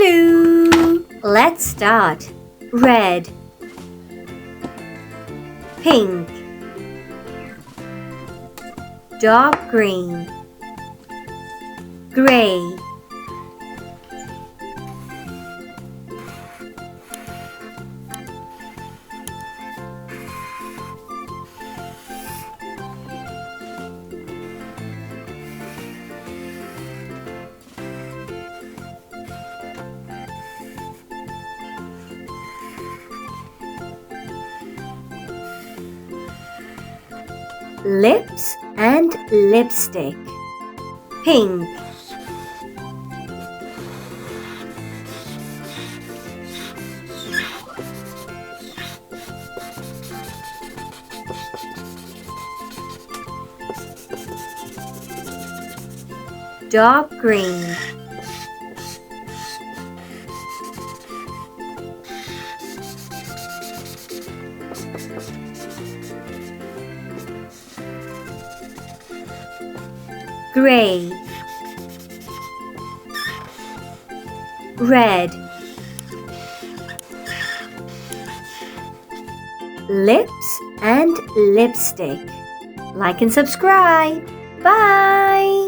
2. Let's start. Red, pink, dark green, gray, lips and lipstick. Pink, dark green, gray, red, lips and lipstick. Like and subscribe. Bye!